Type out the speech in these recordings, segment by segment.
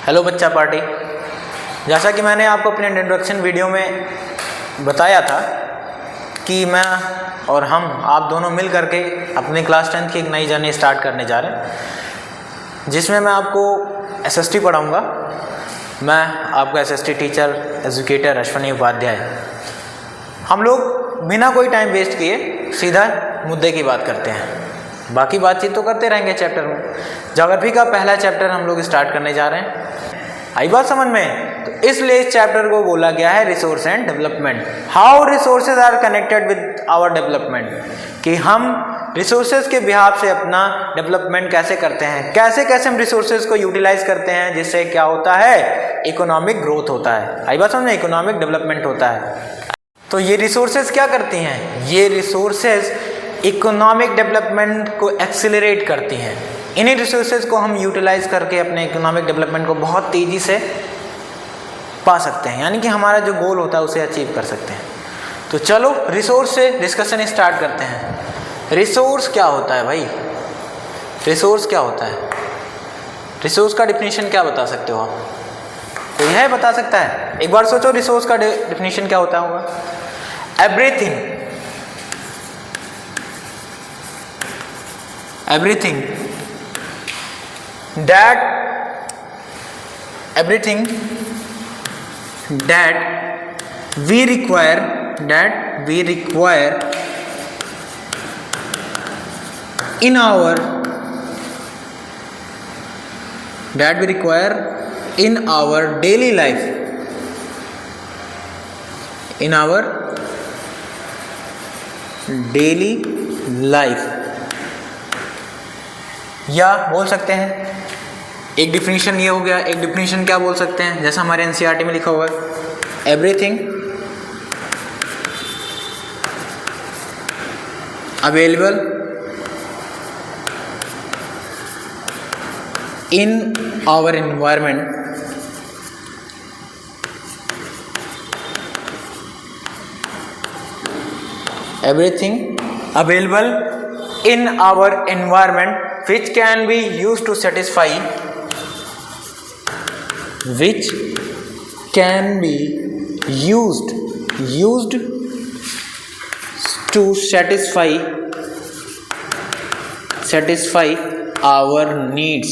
Hello बच्चा party. जैसा कि मैंने आपको अपने इंट्रोडक्शन वीडियो में बताया था कि मैं और हम आप दोनों मिल करके अपने क्लास 10 की एक नई जर्नी स्टार्ट करने जा रहे हैं, जिसमें मैं आपको एसएसटी पढ़ाऊँगा। मैं आपका SST teacher educator Ashwini Upadhyay. हम लोग बिना कोई टाइम वेस्ट किए सीधा मुद्दे की बात करते हैं, बाकी बातचीत तो करते रहेंगे चैप्टर में। ज्योग्राफी का पहला चैप्टर हम लोग स्टार्ट करने जा रहे हैं। आई बात समझ में? तो इसलिए इस चैप्टर को बोला गया है resource and development. How resources are connected with our development, कि हम रिसोर्सेज के बिहाफ से अपना डेवलपमेंट कैसे करते हैं, कैसे कैसे हम रिसोर्सेज को यूटिलाइज करते हैं, जिससे क्या होता है, इकोनॉमिक ग्रोथ होता है। आई बात समझ में? इकोनॉमिक डेवलपमेंट होता है। तो ये रिसोर्सेज क्या करती हैं? ये रिसोर्सेज इकोनॉमिक डेवलपमेंट को एक्सेलरेट करती हैं। इन्हीं रिसोर्सेज को हम यूटिलाइज करके अपने इकोनॉमिक डेवलपमेंट को बहुत तेज़ी से पा सकते हैं, यानी कि हमारा जो गोल होता है उसे अचीव कर सकते हैं। तो चलो रिसोर्स से डिस्कशन स्टार्ट करते हैं। रिसोर्स क्या होता है भाई? रिसोर्स क्या होता है? रिसोर्स का डिफिनीशन क्या बता सकते हो आप? कोई है बता सकता है? एक बार सोचो, रिसोर्स का डिफिनीशन क्या होता होगा? everything that we require in our daily life, या बोल सकते हैं एक डिफिनीशन ये हो गया। एक डिफिनीशन क्या बोल सकते हैं, जैसा हमारे एनसीईआरटी में लिखा हुआ है, everything available in our environment which can be used to satisfy our needs।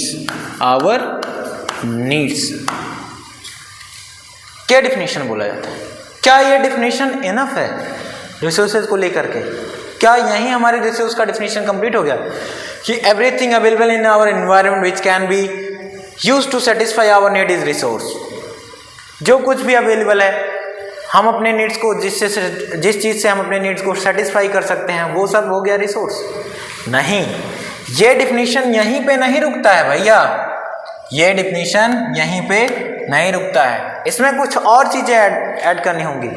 क्या डिफिनेशन बोला जाता है? क्या ये डिफिनेशन इनफ है रिसोर्सेज को लेकर के? क्या यही हमारे रिसोर्स का डिफिनेशन कंप्लीट हो गया कि everything available in our environment which can be use to satisfy our need is resource. जो कुछ भी अवेलेबल है, हम अपने नीड्स को जिस चीज़ से हम अपने नीड्स को सेटिस्फाई कर सकते हैं, वो सब हो गया रिसोर्स। नहीं, ये डिफिनीशन यहीं पे नहीं रुकता है भैया, ये डिफिनीशन यहीं पे नहीं रुकता है, इसमें कुछ और चीज़ें ऐड करनी होंगी।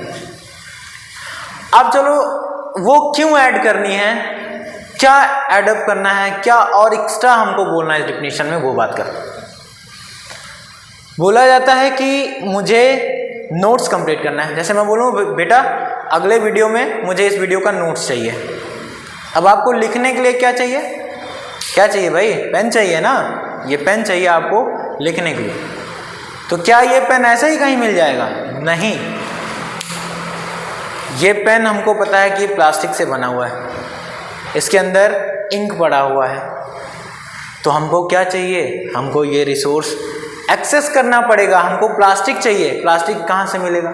अब चलो वो क्यों ऐड करनी है, क्या एडअप करना है, क्या और एक्स्ट्रा हमको बोलना है इस डिफिनीशन में, वो बात कर। बोला जाता है कि मुझे नोट्स कंप्लीट करना है। जैसे मैं बोलूँ बेटा अगले वीडियो में मुझे इस वीडियो का नोट्स चाहिए। अब आपको लिखने के लिए क्या चाहिए? क्या चाहिए भाई? पेन चाहिए ना। ये पेन चाहिए आपको लिखने के लिए। तो क्या ये पेन ऐसे ही कहीं मिल जाएगा? नहीं, ये पेन हमको पता है कि प्लास्टिक से बना हुआ है, इसके अंदर इंक पड़ा हुआ है। तो हमको क्या चाहिए? हमको ये रिसोर्स एक्सेस करना पड़ेगा। हमको प्लास्टिक चाहिए। प्लास्टिक कहाँ से मिलेगा?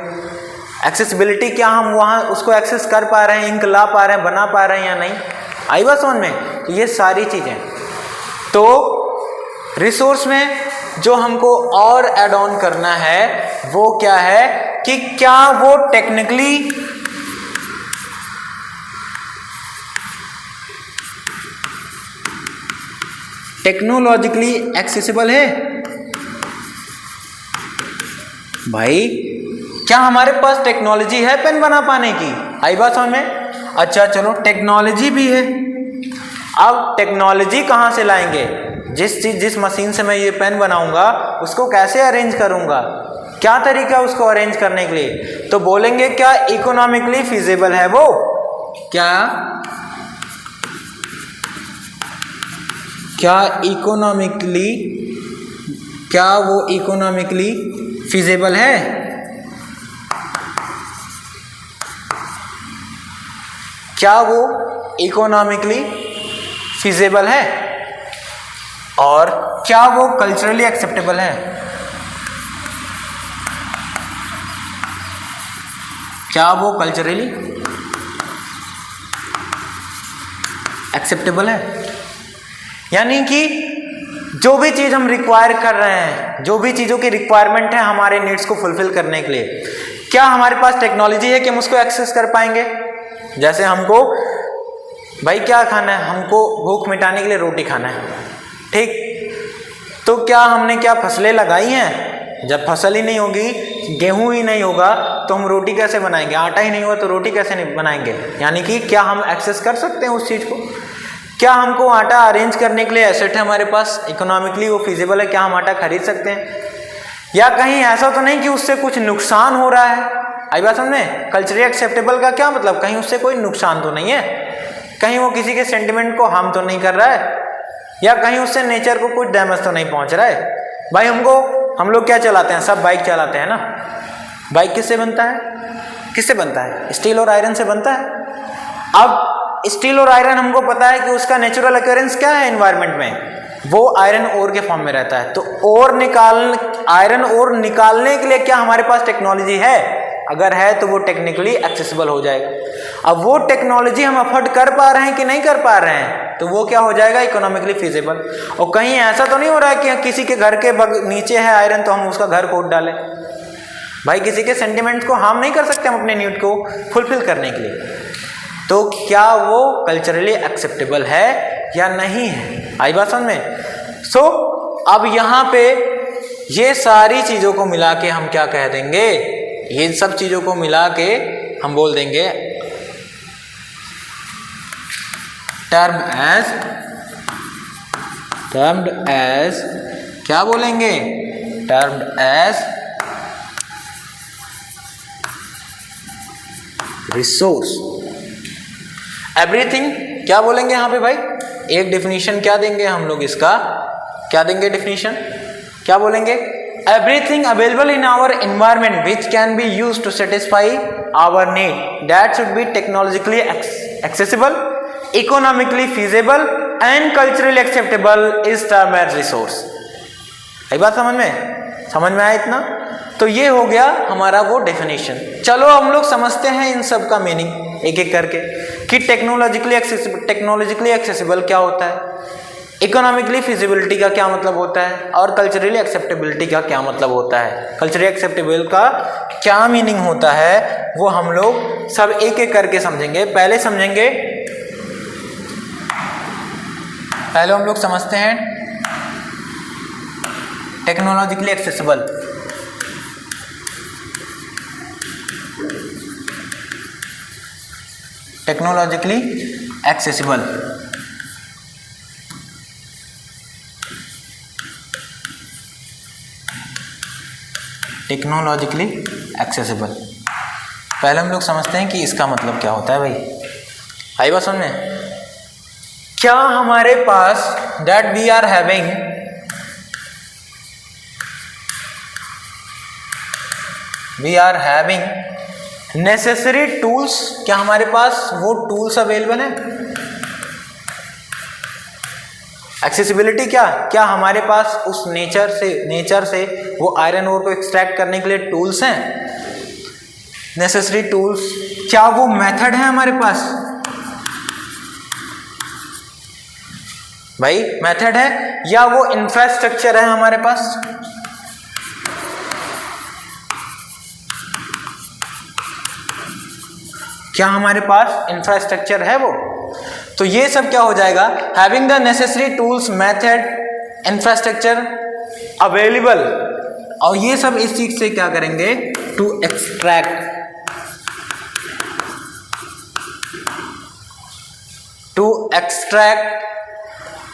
एक्सेसिबिलिटी, क्या हम वहाँ उसको एक्सेस कर पा रहे हैं, इंक ला पा रहे हैं, बना पा रहे हैं या नहीं? आई बात समझ में? तो ये सारी चीज़ें, तो रिसोर्स में जो हमको और ऐड ऑन करना है वो क्या है कि क्या वो टेक्नोलॉजिकली एक्सेसिबल है भाई? क्या हमारे पास टेक्नोलॉजी है पेन बना पाने की? आई बात समझ में? अच्छा चलो, टेक्नोलॉजी भी है। अब टेक्नोलॉजी कहाँ से लाएंगे? जिस मशीन से मैं ये पेन बनाऊंगा उसको कैसे अरेंज करूंगा, क्या तरीका उसको अरेंज करने के लिए? तो बोलेंगे क्या इकोनॉमिकली फिजिबल है वो? क्या इकोनॉमिकली क्या वो इकोनॉमिकली फिजिबल है? क्या वो इकोनॉमिकली फिजिबल है? और क्या वो कल्चरली एक्सेप्टेबल है? क्या वो कल्चरली एक्सेप्टेबल है? यानी कि जो भी चीज़ हम रिक्वायर कर रहे हैं, जो भी चीज़ों की रिक्वायरमेंट है हमारे नीड्स को फुलफिल करने के लिए, क्या हमारे पास टेक्नोलॉजी है कि हम उसको एक्सेस कर पाएंगे? जैसे हमको भाई क्या खाना है, हमको भूख मिटाने के लिए रोटी खाना है, ठीक, तो क्या हमने क्या फसलें लगाई हैं? जब फसल ही नहीं होगी, गेहूं ही नहीं होगा तो हम रोटी कैसे बनाएंगे? आटा ही नहीं होगा तो रोटी कैसे नहीं बनाएंगे? यानी कि क्या हम एक्सेस कर सकते हैं उस चीज़ को? क्या हमको आटा अरेंज करने के लिए एसेट है हमारे पास, इकोनॉमिकली वो फिजिबल है, क्या हम आटा खरीद सकते हैं? या कहीं ऐसा तो नहीं कि उससे कुछ नुकसान हो रहा है? आई बात समझ में? कल्चरली एक्सेप्टेबल का क्या मतलब? कहीं उससे कोई नुकसान तो नहीं है, कहीं वो किसी के सेंटिमेंट को हार्म तो नहीं कर रहा है, या कहीं उससे नेचर को कुछ डैमेज तो नहीं पहुंच रहा है। भाई हम लोग क्या चलाते हैं? सब बाइक चलाते हैं ना। बाइक किससे बनता है? किससे बनता है? स्टील और आयरन से बनता है। अब स्टील और आयरन हमको पता है कि उसका नेचुरल अक्यूरेंस क्या है एनवायरनमेंट में, वो आयरन ओर के फॉर्म में रहता है। तो आयरन ओर निकालने के लिए क्या हमारे पास टेक्नोलॉजी है? अगर है तो वो टेक्निकली एक्सेसिबल हो जाएगा। अब वो टेक्नोलॉजी हम अफोर्ड कर पा रहे हैं कि नहीं कर पा रहे हैं, तो वो क्या हो जाएगा? Economically feasible. और कहीं ऐसा तो नहीं हो रहा है कि किसी के घर के नीचे है आयरन तो हम उसका घर खोद डालें। भाई किसी के सेंटिमेंट्स को हार्म नहीं कर सकते हम अपने नीड को फुलफिल करने के लिए। तो क्या वो कल्चरली एक्सेप्टेबल है या नहीं है? आई बात समझ में? सो अब यहाँ पे ये सारी चीज़ों को मिला के हम क्या कह देंगे? ये सब चीज़ों को मिला के हम बोल देंगे टर्म्ड एज क्या बोलेंगे? Termed as resource. एवरीथिंग क्या बोलेंगे यहाँ पे भाई? एक डेफिनेशन क्या देंगे हम लोग इसका? क्या देंगे डेफिनेशन? क्या बोलेंगे? Everything available in our environment which can be used to satisfy our need that should be technologically accessible, economically feasible and culturally acceptable is termed as resource। यही बात समझ में आया इतना? तो ये हो गया हमारा वो डेफिनेशन। चलो हम लोग समझते हैं इन सब का मीनिंग एक एक करके कि टेक्नोलॉजिकली एक्सेसिबल क्या होता है, इकोनॉमिकली फिजिबिलिटी का क्या मतलब होता है, और कल्चरली एक्सेप्टेबिलिटी का क्या मतलब होता है। कल्चरली एक्सेप्टेबल का क्या मीनिंग होता है वो हम लोग सब एक एक करके समझेंगे। पहले हम लोग समझते हैं technologically accessible. Technologically accessible technologically accessible पहले हम लोग समझते हैं कि इसका मतलब क्या होता है भाई। आई बात समझ में? क्या हमारे पास that we are having necessary tools, क्या हमारे पास वो टूल्स अवेलेबल हैं? एक्सेसिबिलिटी क्या हमारे पास उस नेचर से वो आयरन ओर को एक्सट्रैक्ट करने के लिए टूल्स हैं? नेसेसरी टूल्स, क्या वो मेथड है हमारे पास? भाई मेथड है या वो इंफ्रास्ट्रक्चर है हमारे पास? क्या हमारे पास इंफ्रास्ट्रक्चर है वो? तो ये सब क्या हो जाएगा? Having the necessary tools, method, infrastructure available. और ये सब इस चीज से क्या करेंगे? टू एक्सट्रैक्ट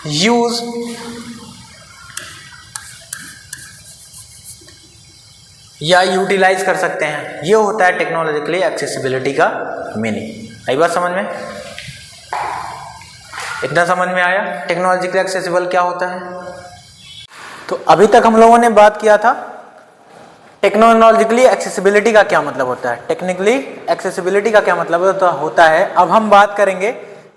यूज या यूटिलाइज कर सकते हैं। ये होता है टेक्नोलॉजिकली एक्सेसिबिलिटी का मीनिंग। आई बात समझ में? इतना समझ में आया टेक्नोलॉजिकली एक्सेसिबल क्या होता है? तो अभी तक हम लोगों ने बात किया था टेक्नोलॉजिकली एक्सेसिबिलिटी का क्या मतलब होता है, टेक्निकली एक्सेसिबिलिटी का क्या मतलब होता है। अब हम बात करेंगे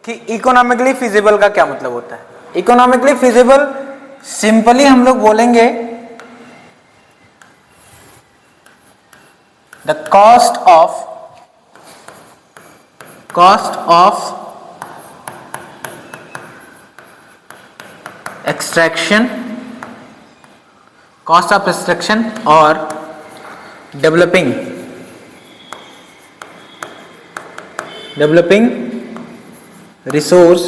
कि इकोनॉमिकली फिजिबल का क्या मतलब होता है। इकोनॉमिकली फिजिबल सिंपली हम लोग बोलेंगे द कॉस्ट ऑफ एक्सट्रैक्शन और डेवलपिंग रिसोर्स,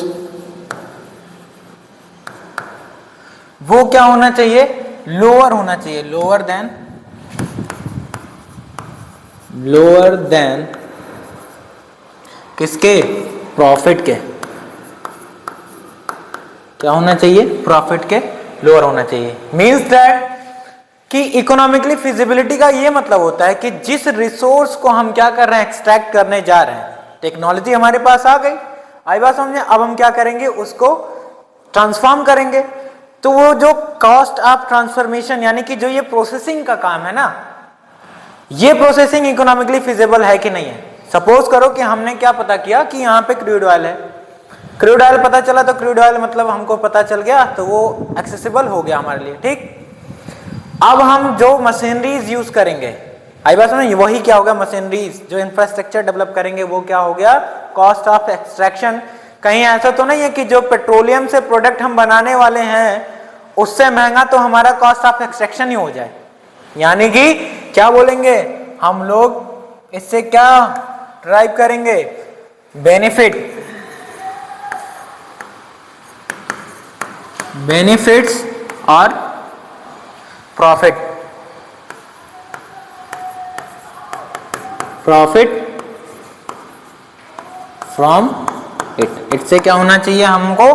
वो क्या होना चाहिए, लोअर होना चाहिए, लोअर देन किसके, प्रॉफिट के। क्या होना चाहिए, प्रॉफिट के लोअर होना चाहिए। मीन्स दैट कि इकोनॉमिकली फिजिबिलिटी का ये मतलब होता है कि जिस रिसोर्स को हम क्या कर रहे हैं, एक्सट्रैक्ट करने जा रहे हैं, टेक्नोलॉजी हमारे पास आ गई, आई बात समझे। अब हम क्या करेंगे, उसको ट्रांसफॉर्म करेंगे। तो वो जो कॉस्ट ऑफ ट्रांसफॉर्मेशन यानी कि जो ये प्रोसेसिंग का काम है ना, ये प्रोसेसिंग इकोनॉमिकली फिजिबल है कि नहीं है। सपोज करो कि हमने क्या पता किया कि यहाँ पे क्रूड ऑयल है, क्रूड ऑयल पता चला, तो क्रूड ऑयल मतलब हमको पता चल गया, तो वो एक्सेसिबल हो गया हमारे लिए, ठीक। अब हम जो मशीनरीज यूज करेंगे, आई बात समझ, वही क्या होगा, मशीनरीज जो इंफ्रास्ट्रक्चर डेवलप करेंगे वो क्या हो गया, कॉस्ट ऑफ एक्सट्रैक्शन। कहीं ऐसा तो नहीं है कि जो पेट्रोलियम से प्रोडक्ट हम बनाने वाले हैं उससे महंगा तो हमारा कॉस्ट ऑफ एक्सट्रैक्शन ही हो जाए। यानी कि क्या बोलेंगे हम लोग, इससे क्या ड्राइव करेंगे, बेनिफिट्स और प्रॉफिट फ्रॉम इट से क्या होना चाहिए, हमको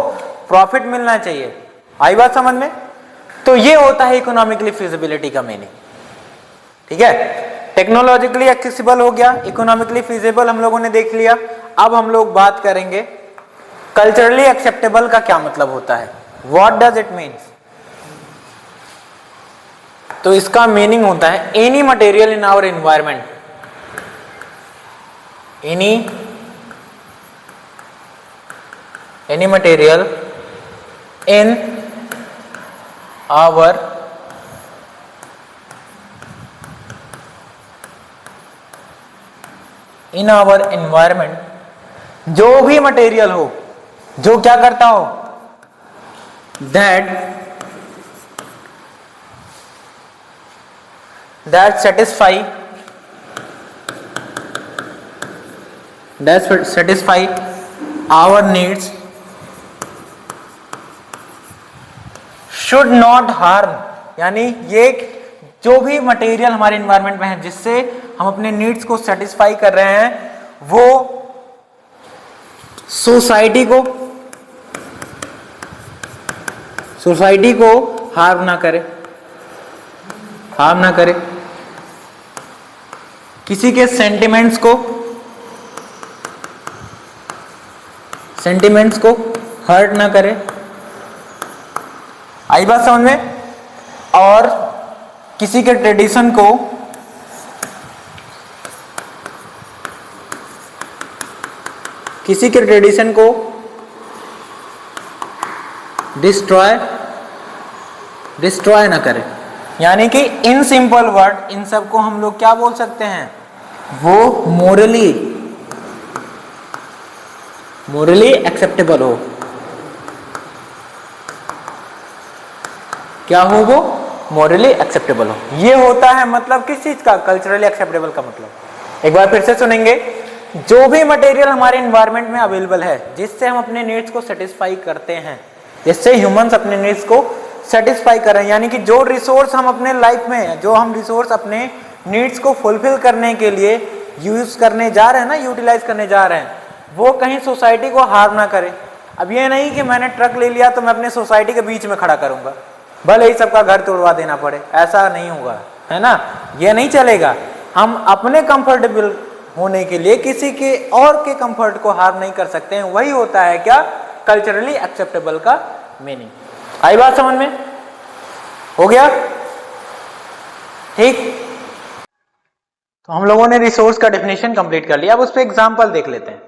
प्रॉफिट मिलना चाहिए। आई बात समझ में। तो ये होता है इकोनॉमिकली फिजिबिलिटी का मीनिंग, ठीक है। टेक्नोलॉजिकली एक्सेसिबल हो गया, इकोनॉमिकली फिजिबल हम लोगों ने देख लिया। अब हम लोग बात करेंगे कल्चरली एक्सेप्टेबल का क्या मतलब होता है, व्हाट डज इट मीन्स। तो इसका मीनिंग होता है any material in our environment, any material in our environment, जो भी मटेरियल हो जो क्या करता हो, that satisfy our needs should not harm। यानी ये जो भी मटेरियल हमारे एनवायरनमेंट में है जिससे हम अपने नीड्स को सेटिस्फाई कर रहे हैं, वो सोसाइटी को हार्म ना करे, किसी के सेंटिमेंट्स को हर्ट ना करे। आई बात समझ में। और किसी के ट्रेडिशन को डिस्ट्रॉय ना करे। यानी कि इन सिंपल वर्ड, इन सबको हम लोग क्या बोल सकते हैं, वो मोरली एक्सेप्टेबल हो। क्या हो, वो मोरली एक्सेप्टेबल हो। ये होता है मतलब किस चीज का, कल्चरली एक्सेप्टेबल का मतलब। एक बार फिर से सुनेंगे, जो भी मटेरियल हमारे एनवायरनमेंट में अवेलेबल है जिससे हम अपने नीड्स को सेटिस्फाई करते हैं, जिससे ह्यूमंस अपने नीड्स को सेटिस्फाई कर रहे हैं, यानी कि जो रिसोर्स हम अपने लाइफ में, जो हम रिसोर्स अपने नीड्स को फुलफिल करने के लिए यूज करने जा रहे हैं ना, यूटिलाइज करने जा रहे हैं, वो कहीं सोसाइटी को हार्म ना करे। अब ये नहीं कि मैंने ट्रक ले लिया तो मैं अपने सोसाइटी के बीच में खड़ा करूंगा, भले ही सबका घर तोड़वा देना पड़े, ऐसा नहीं होगा, है ना, ये नहीं चलेगा। हम अपने कंफर्टेबल होने के लिए किसी के और के कंफर्ट को हार्म नहीं कर सकते हैं। वही होता है क्या, कल्चरली एक्सेप्टेबल का मीनिंग। आई बात समझ में। हो गया? ठीक, तो हम लोगों ने रिसोर्स का डेफिनेशन कंप्लीट कर लिया। अब उस पर एग्जाम्पल देख लेते हैं।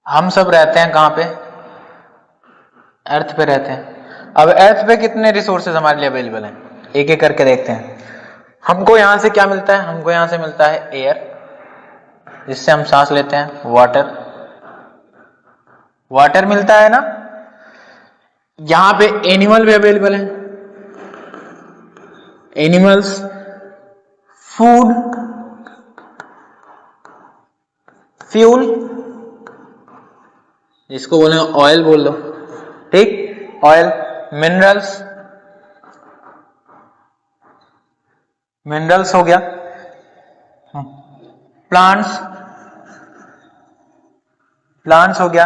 हम सब रहते हैं कहां पे? अर्थ पे रहते हैं। अब अर्थ पे कितने रिसोर्सेज हमारे लिए अवेलेबल हैं, एक एक करके देखते हैं। हमको यहां से क्या मिलता है? हमको यहां से मिलता है एयर, जिससे हम सांस लेते हैं। वाटर मिलता है ना। यहां पे एनिमल भी अवेलेबल है, एनिमल्स, फूड, फ्यूल, जिसको बोले ऑयल बोल लो, ठीक, ऑयल, मिनरल्स हो गया, प्लांट्स हो गया,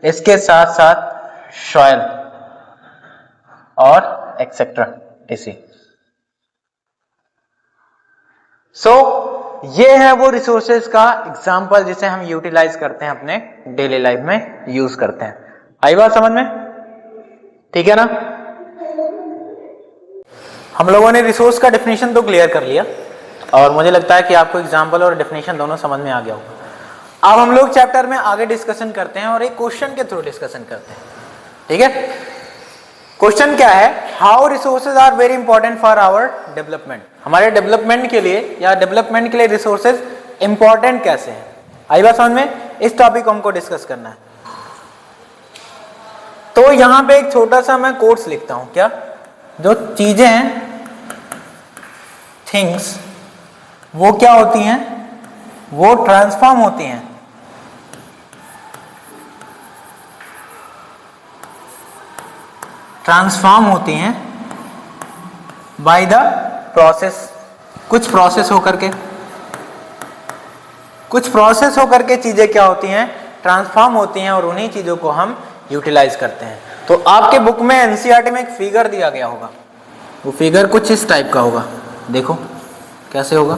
इसके साथ साथ सॉइल और एक्सेट्रा इसी। ये है वो रिसोर्सेज का एग्जाम्पल जिसे हम यूटिलाइज करते हैं, अपने डेली लाइफ में यूज करते हैं। आई बात समझ में? ठीक है ना। हम लोगों ने रिसोर्स का डेफिनेशन तो क्लियर कर लिया और मुझे लगता है कि आपको एग्जाम्पल और डेफिनेशन दोनों समझ में आ गया होगा। अब हम लोग चैप्टर में आगे डिस्कशन करते हैं और एक क्वेश्चन के थ्रू डिस्कशन करते हैं। ठीक है, क्वेश्चन क्या है? How resources are very important for our development. हमारे डेवलपमेंट के लिए या डेवलपमेंट के लिए रिसोर्सेज इंपॉर्टेंट कैसे हैं? आई बात समझ में? इस टॉपिक को हमको डिस्कस करना है। तो यहां पे एक छोटा सा मैं कोट्स लिखता हूं। क्या? जो चीजें हैं, थिंग्स, वो क्या होती हैं? वो ट्रांसफॉर्म होती हैं। ट्रांसफॉर्म होती हैं बाय द प्रोसेस। कुछ प्रोसेस होकर के चीजें क्या होती हैं? ट्रांसफॉर्म होती हैं और उन्हीं चीजों को हम यूटिलाइज करते हैं। तो आपके बुक में एनसीईआरटी में एक फिगर दिया गया होगा, वो फिगर कुछ इस टाइप का होगा। देखो कैसे होगा।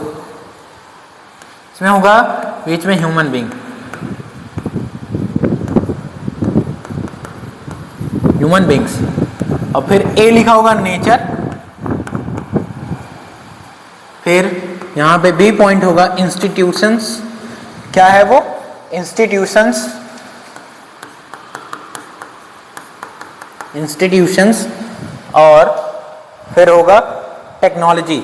इसमें होगा बीच में ह्यूमन बीइंग, ह्यूमन बीइंग्स, और फिर ए लिखा होगा नेचर, फिर यहां पे बी पॉइंट होगा इंस्टीट्यूशंस। क्या है वो? इंस्टीट्यूशंस, और फिर होगा टेक्नोलॉजी।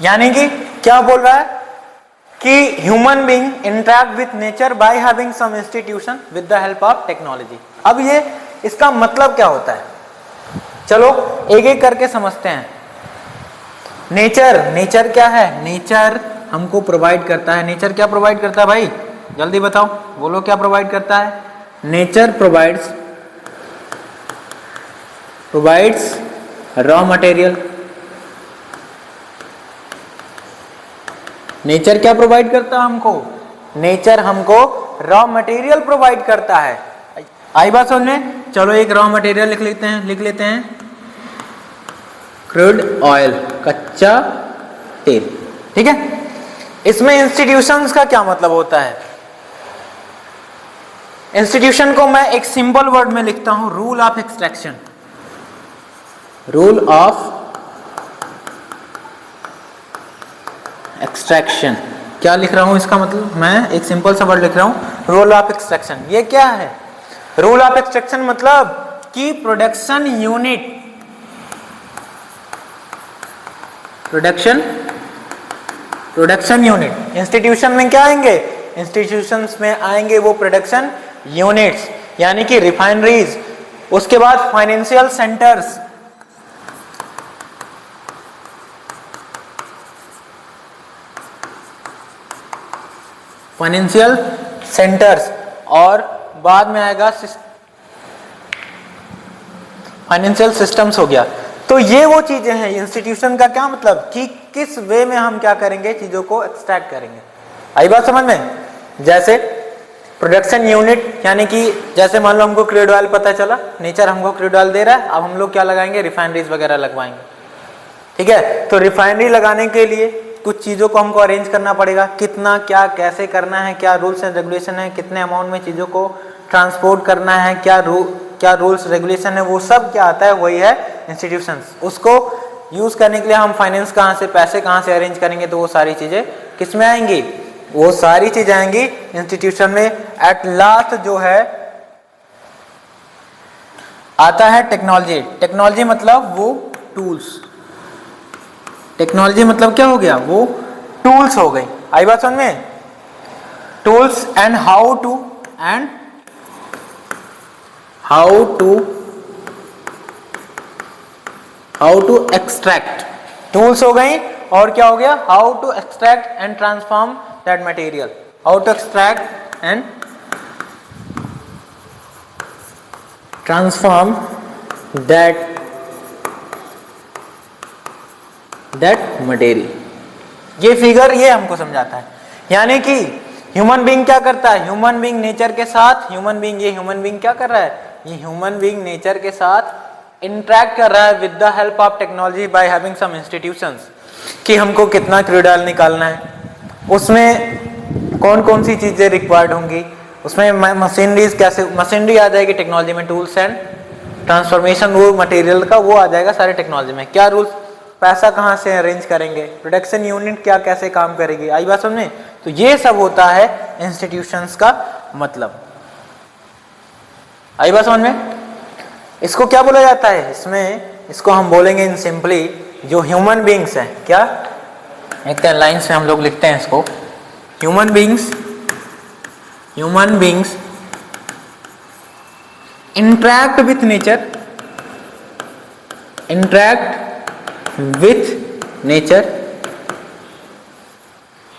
यानी कि क्या बोल रहा है कि human being interact with nature by having some institution with the help of technology. अब ये इसका मतलब क्या होता है? चलो एक एक करके समझते हैं। नेचर क्या है? नेचर हमको प्रोवाइड करता है। नेचर क्या प्रोवाइड करता है भाई? जल्दी बताओ, बोलो क्या प्रोवाइड करता है? Nature provides raw material. Nature क्या प्रोवाइड करता है हमको? नेचर हमको रॉ मटेरियल प्रोवाइड करता है। आई बात समझ में? चलो एक रॉ मटेरियल लिख लेते हैं क्रूड ऑयल, कच्चा तेल। ठीक है, इसमें इंस्टीट्यूशंस का क्या मतलब होता है? इंस्टीट्यूशन को मैं एक सिंपल वर्ड में लिखता हूं, रूल ऑफ एक्सट्रैक्शन। क्या लिख रहा हूं इसका मतलब? मैं एक सिंपल सा वर्ड लिख रहा हूं, रूल ऑफ एक्सट्रैक्शन। ये क्या है? रूल ऑफ एक्सट्रैक्शन मतलब कि प्रोडक्शन यूनिट। इंस्टीट्यूशन में क्या आएंगे? इंस्टीट्यूशंस में आएंगे वो प्रोडक्शन यूनिट्स, यानी कि रिफाइनरीज, उसके बाद फाइनेंशियल सेंटर्स, और बाद में आएगा फाइनेंशियल सिस्टम्स हो गया। तो ये वो चीजें हैं। इंस्टीट्यूशन का क्या मतलब कि किस वे में हम क्या करेंगे, चीजों को एक्सट्रैक्ट करेंगे। आई बात समझ में? जैसे प्रोडक्शन यूनिट, यानी कि जैसे मान लो हमको क्रूड ऑयल पता चला, नेचर हमको क्रूड ऑयल दे रहा है, अब हम लोग क्या लगाएंगे? रिफाइनरीज वगैरह लगवाएंगे। ठीक है, तो रिफाइनरी लगाने के लिए कुछ चीज़ों को हमको अरेंज करना पड़ेगा, कितना क्या कैसे करना है, क्या रूल्स एंड रेगुलेशन है, कितने अमाउंट में चीज़ों को ट्रांसपोर्ट करना है, क्या रूल्स रेगुलेशन है, वो सब क्या आता है, वही है इंस्टीट्यूशंस। उसको यूज़ करने के लिए हम फाइनेंस कहाँ से, पैसे कहाँ से अरेंज करेंगे, तो वो सारी चीज़ें किस में आएंगी, वो सारी चीज़ें आएंगी इंस्टीट्यूशन में। एट लास्ट जो है आता है टेक्नोलॉजी। टेक्नोलॉजी मतलब वो टूल्स, टेक्नोलॉजी मतलब क्या हो गया, वो टूल्स हो गई। आई बात समझ में, tools and how to extract, tools हो गई, और क्या हो गया, how to extract and transform that material, how to extract and transform that material. ये फिगर ये हमको समझाता है, यानी कि ह्यूमन बीइंग क्या करता है, ह्यूमन बीइंग नेचर के साथ, ह्यूमन बीइंग क्या कर रहा है, ये ह्यूमन बीइंग नेचर के साथ इंटरेक्ट कर रहा है with the help of technology by having some institutions, कि हमको कितना क्रूड ऑयल निकालना है, उसमें कौन कौन सी चीजें रिक्वायर्ड होंगी, उसमें मशीनरीज कैसे, मशीनरी आ जाएगी टेक्नोलॉजी में, टूल्स एंड ट्रांसफॉर्मेशन वो मटेरियल का वो आ जाएगा सारे टेक्नोलॉजी में, क्या रूल्स, पैसा कहाँ से अरेंज करेंगे, प्रोडक्शन यूनिट क्या कैसे काम करेगी। आई बात समझे, तो ये सब होता है इंस्टीट्यूशंस का मतलब। आई बात समझ में, इसको क्या बोला जाता है, इसमें इसको हम बोलेंगे इन सिंपली, जो ह्यूमन बीइंग्स हैं, क्या लिखते हैं लाइन्स में हम लोग लिखते हैं इसको, human beings interact with nature,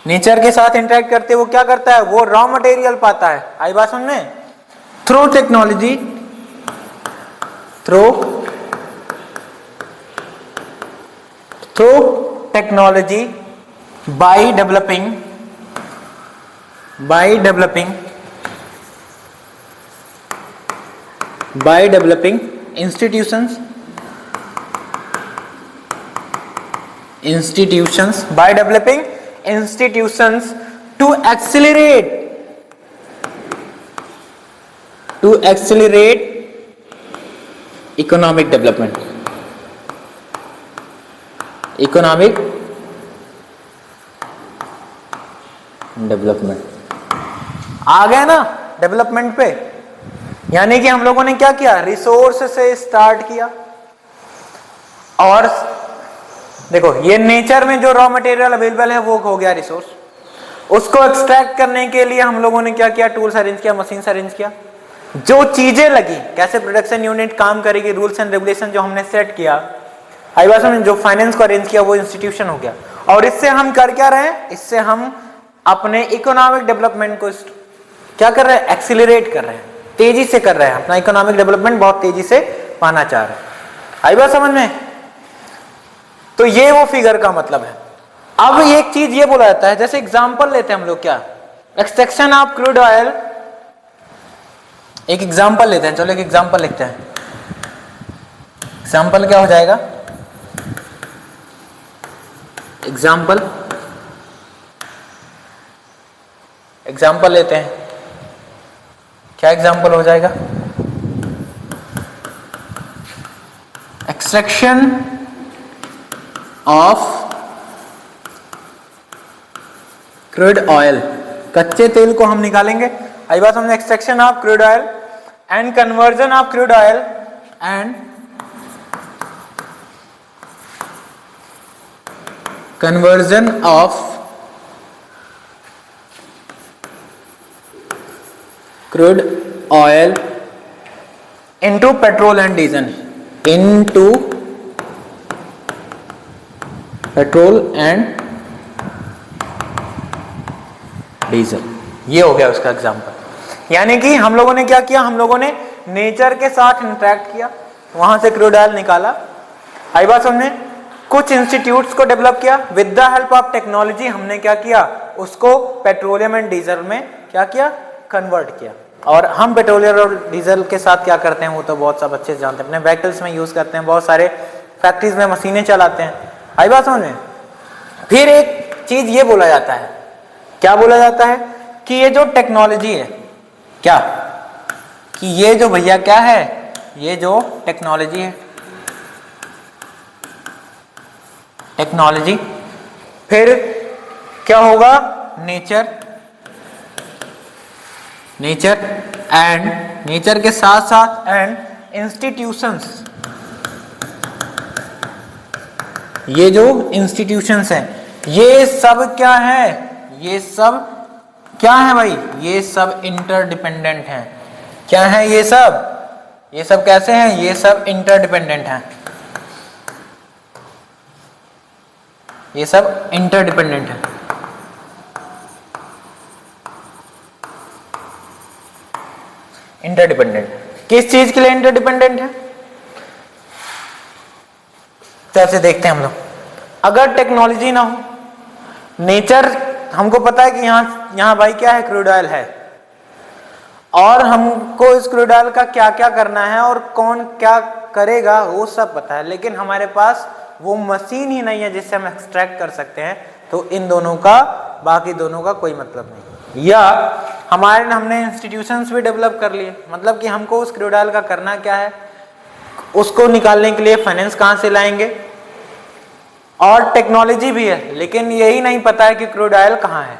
nature के साथ इंटरेक्ट करते वो क्या करता है, वो रॉ मटेरियल पाता है। आई बात समझ में, through technology by developing institutions by developing institutions to accelerate economic development, आ गया ना डेवलपमेंट पे, यानी कि हम लोगों ने क्या किया, रिसोर्स से स्टार्ट किया, और देखो ये नेचर में जो रॉ मटेरियल अवेलेबल है वो हो गया रिसोर्स, उसको एक्सट्रैक्ट करने के लिए हम लोगों ने क्या किया, टूल्स अरेंज किया, मशीन्स अरेंज किया, जो चीजें लगी, कैसे प्रोडक्शन यूनिट काम करेगी, रूल्स एंड रेगुलेशन जो हमने सेट किया, आई बात समझ, जो फाइनेंस को अरेंज किया वो इंस्टीट्यूशन हो गया, और इससे हम कर क्या रहे हैं, इससे हम अपने इकोनॉमिक डेवलपमेंट को क्या कर रहे हैं, एक्सीलरेट कर रहे हैं, तेजी से कर रहे हैं, अपना इकोनॉमिक डेवलपमेंट बहुत तेजी से पाना चाह रहे हैं। आई बात समझ में, तो ये वो फिगर का मतलब है। अब एक चीज ये बोला जाता है, जैसे एग्जांपल लेते हैं हम लोग, क्या एक्सट्रैक्शन ऑफ क्रूड ऑयल, एक एग्जांपल लेते हैं, चलो एक एग्जांपल लिखते हैं, एग्जांपल क्या हो जाएगा, एग्जांपल लेते हैं, क्या एग्जांपल हो जाएगा, एक्सट्रैक्शन ऑफ क्रूड ऑयल, कच्चे तेल को हम निकालेंगे, आई बात समझे, extraction of crude oil and conversion of crude oil and conversion of crude oil into petrol and diesel, ये हो गया उसका एग्जांपल। यानी कि हम लोगों ने क्या किया, हम लोगों ने नेचर के साथ इंटरेक्ट किया, वहां से क्रूड ऑयल निकाला, आई बात समझे, कुछ इंस्टीट्यूट्स को डेवलप किया, with the help of technology हमने क्या किया, उसको पेट्रोलियम एंड डीजल में क्या किया, कन्वर्ट किया। और हम पेट्रोलियम और डीजल के साथ क्या करते हैं वो तो बहुत सब अच्छे से जानते हैं, अपने व्हीकल्स में यूज करते हैं, बहुत सारे फैक्ट्रीज में मशीनें चलाते हैं, आई बात समझ में। फिर एक चीज ये बोला जाता है, क्या बोला जाता है कि ये जो टेक्नोलॉजी है, क्या कि ये जो भैया क्या है, ये जो टेक्नोलॉजी है, टेक्नोलॉजी, फिर क्या होगा, नेचर, नेचर एंड नेचर के साथ साथ एंड इंस्टीट्यूशंस, ये जो इंस्टीट्यूशंस हैं ये सब क्या है, ये सब क्या है भाई, ये सब इंटरडिपेंडेंट हैं। क्या है ये सब कैसे हैं, ये सब इंटरडिपेंडेंट हैं, ये सब इंटरडिपेंडेंट है। इंटरडिपेंडेंट किस चीज के लिए इंटरडिपेंडेंट है, कैसे देखते हैं हम लोग। अगर टेक्नोलॉजी ना हो, नेचर हमको पता है कि यहाँ भाई क्या है, क्रूड ऑयल है, और हमको इस क्रूड ऑयल का क्या क्या करना है और कौन क्या करेगा वो सब पता है, लेकिन हमारे पास वो मशीन ही नहीं है जिससे हम एक्सट्रैक्ट कर सकते हैं, तो इन दोनों का बाकी दोनों का कोई मतलब नहीं। या हमने इंस्टीट्यूशंस भी डेवलप कर लिए, मतलब कि हमको उस क्रूड ऑयल का करना क्या है, उसको निकालने के लिए फाइनेंस कहाँ से लाएंगे, और टेक्नोलॉजी भी है लेकिन यही नहीं पता है कि क्रूड ऑयल कहाँ है,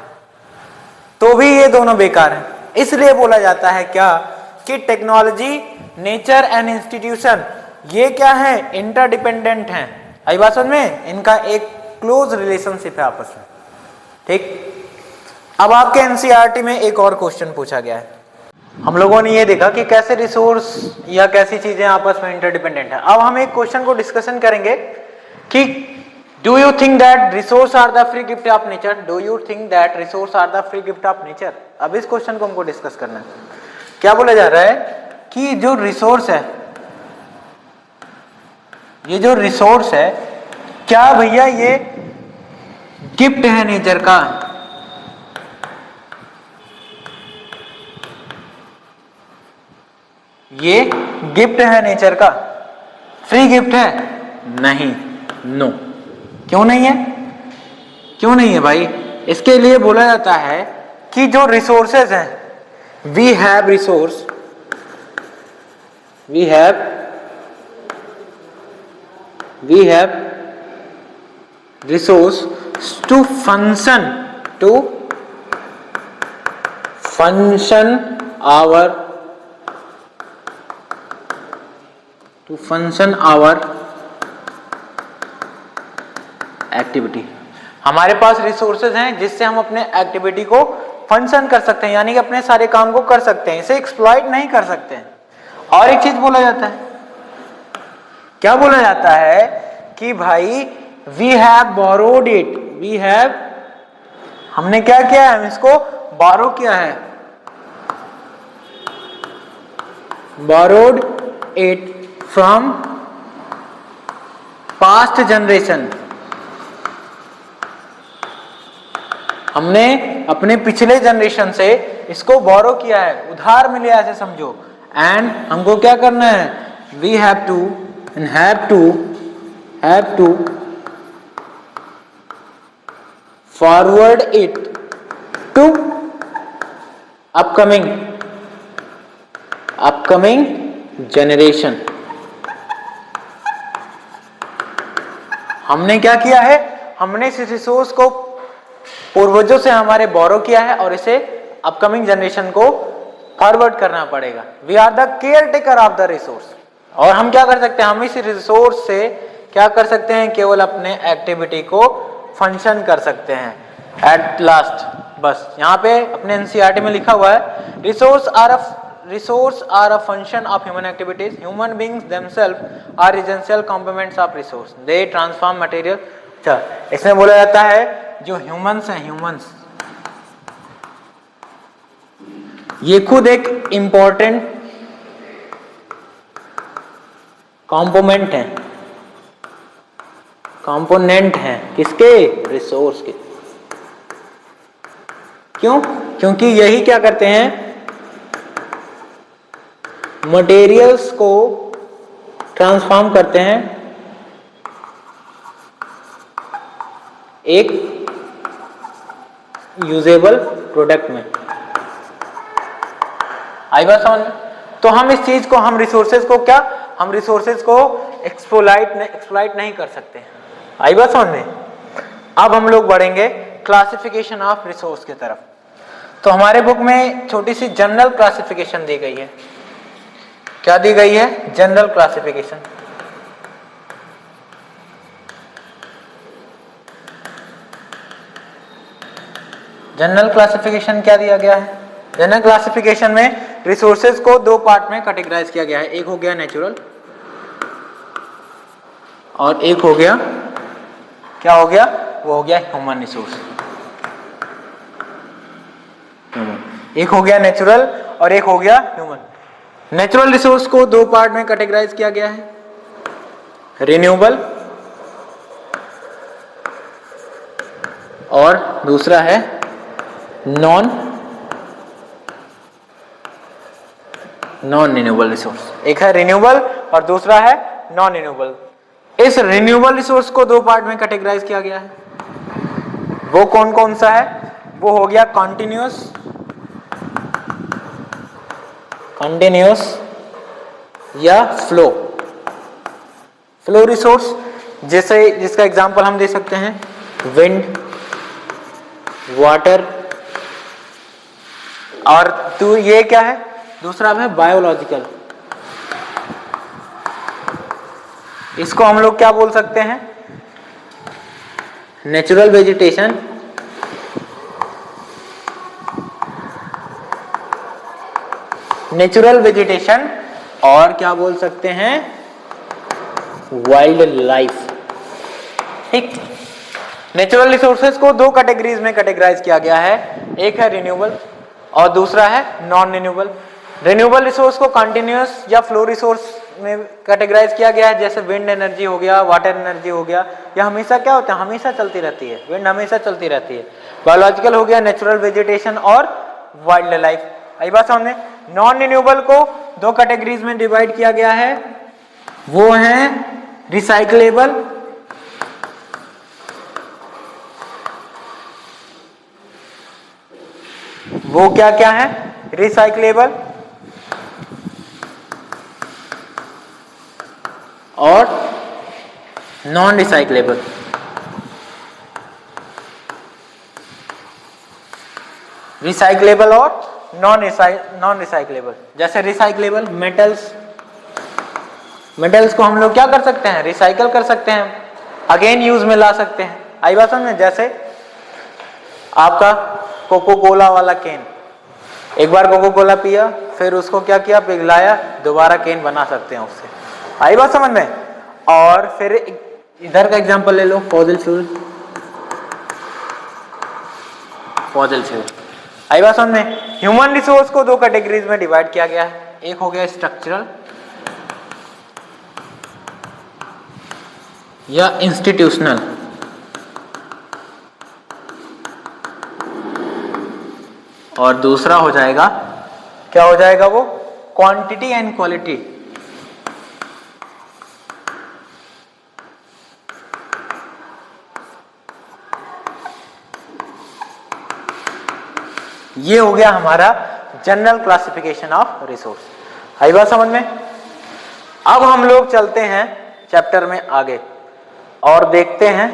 तो भी ये दोनों बेकार हैं। इसलिए बोला जाता है क्या कि टेक्नोलॉजी, नेचर एंड इंस्टीट्यूशन ये क्या है, इंटरडिपेंडेंट हैं। आई बात समझ में, इनका एक क्लोज रिलेशनशिप है आपस में, ठीक। अब आपके एनसीईआरटी में एक और क्वेश्चन पूछा गया है, हम लोगों ने ये देखा कि कैसे रिसोर्स या कैसी चीजें आपस में इंटरडिपेंडेंट है। अब हम एक क्वेश्चन को डिस्कशन करेंगे कि do you think that resource are the free gift of nature, do you think that resource are the free gift of nature. अब इस क्वेश्चन को हमको डिस्कस करना है। क्या बोला जा रहा है कि जो रिसोर्स है, ये जो रिसोर्स है, क्या भैया ये गिफ्ट है नेचर का, ये गिफ्ट है नेचर का, फ्री गिफ्ट है, नहीं, नो। क्यों नहीं है, क्यों नहीं है भाई, इसके लिए बोला जाता है कि जो रिसोर्सेज हैं, we have resource, we have resource to function our activity. हमारे पास रिसोर्सेज हैं जिससे हम अपने एक्टिविटी को फंक्शन कर सकते हैं, यानी कि अपने सारे काम को कर सकते हैं, इसे एक्सप्लॉइट नहीं कर सकते हैं। और एक चीज बोला जाता है, क्या बोला जाता है कि भाई we have borrowed it, we have, हमने क्या किया है, हम इसको बोरो किया है, borrowed it from past generation, हमने अपने पिछले जनरेशन से इसको बोरो किया है, उधार मिले ऐसे समझो। एंड हमको क्या करना है, we have to forward it to upcoming generation. हमने क्या किया है, हमने इस रिसोर्स को पूर्वजों से हमारे बोरो किया है और इसे अपकमिंग जनरेशन को फॉरवर्ड करना पड़ेगा। We are the caretaker of the resource. और हम क्या कर सकते हैं, हम इस रिसोर्स से क्या कर सकते हैं, केवल अपने एक्टिविटी को फंक्शन कर सकते हैं एट लास्ट। बस यहाँ पे अपने एनसीईआरटी में लिखा हुआ है, resource are a function of human activities, human beings themselves are essential components of resource, they transform material. अच्छा, इसमें बोला जाता है जो ह्यूमंस हैं, ह्यूमंस ये खुद एक इंपॉर्टेंट कंपोनेंट है, कंपोनेंट है किसके, रिसोर्स के। क्यों, क्योंकि यही क्या करते हैं, मटेरियल्स को ट्रांसफॉर्म करते हैं एक यूजेबल प्रोडक्ट में। आई बात समझ में? तो हम इस चीज को, हम रिसोर्सेज को क्या, हम रिसोर्सेज को एक्सप्लॉइट नहीं कर सकते। आई बात समझ में? अब हम लोग बढ़ेंगे क्लासिफिकेशन ऑफ रिसोर्स की तरफ। तो हमारे बुक में छोटी सी जनरल क्लासिफिकेशन दी गई है। क्या दी गई है? General classification. जनरल क्लासिफिकेशन क्या दिया गया है? जनरल क्लासिफिकेशन में रिसोर्सेज को दो पार्ट में कैटेगराइज किया गया है। एक हो गया नेचुरल और एक हो गया, क्या हो गया? वो हो गया ह्यूमन रिसोर्स। एक हो गया नेचुरल और एक हो गया ह्यूमन। नेचुरल रिसोर्स को दो पार्ट में कैटेगराइज किया गया है, रिन्यूएबल और दूसरा है नॉन रिन्यूएबल रिसोर्स। एक है रिन्यूएबल और दूसरा है नॉन रिन्यूएबल। इस रिन्यूएबल रिसोर्स को दो पार्ट में कैटेगराइज किया गया है। वो कौन कौन सा है? वो हो गया कंटिन्यूअस या फ्लो रिसोर्स, जैसे जिसका एग्जांपल हम दे सकते हैं विंड, वाटर, और तो ये क्या है? दूसरा है बायोलॉजिकल। इसको हम लोग क्या बोल सकते हैं? नेचुरल वेजिटेशन, और क्या बोल सकते हैं? Wild life. ठीक। नेचुरल रिसोर्सेज को दो कैटेगरीज में कैटेगराइज किया गया है। एक है रिन्यूएबल और दूसरा है नॉन रिन्यूएबल। रिन्यूएबल रिसोर्स को कंटिन्यूअस या फ्लो रिसोर्स में कैटेगराइज किया गया है, जैसे विंड एनर्जी हो गया, वाटर एनर्जी हो गया। यह हमेशा क्या होता है? हमेशा चलती रहती है। विंड हमेशा चलती रहती है। बायोलॉजिकल हो गया नेचुरल वेजिटेशन और वाइल्ड लाइफ। आई बात समझ में? नॉन रिन्यूएबल को दो कैटेगरीज में डिवाइड किया गया है, वो है रिसाइक्लेबल वो क्या क्या है? रिसाइक्लेबल और नॉन रिसाइक्लेबल। रिसाइक्लेबल और नॉन रिसाइक्लेबल। जैसे रिसाइक्लेबल मेटल्स को हम लोग क्या कर सकते हैं? रिसाइकल कर सकते हैं, अगेन यूज में ला सकते हैं। आई बात समझ में? जैसे आपका कोको कोला वाला केन, एक बार कोको कोला पिया, फिर उसको क्या किया? पिघलाया, दोबारा केन बना सकते हैं उससे। आई बात समझ में? और फिर इधर का एग्जांपल ले लो, फॉसिल फ्यूल। आई बात समझ में? ह्यूमन रिसोर्स को दो कैटेगरीज में डिवाइड किया गया है। एक हो गया स्ट्रक्चरल या इंस्टीट्यूशनल, और दूसरा हो जाएगा, क्या हो जाएगा वो? Quantity and quality. ये हो गया हमारा जनरल क्लासिफिकेशन ऑफ रिसोर्स। आई बात समझ में? अब हम लोग चलते हैं चैप्टर में आगे और देखते हैं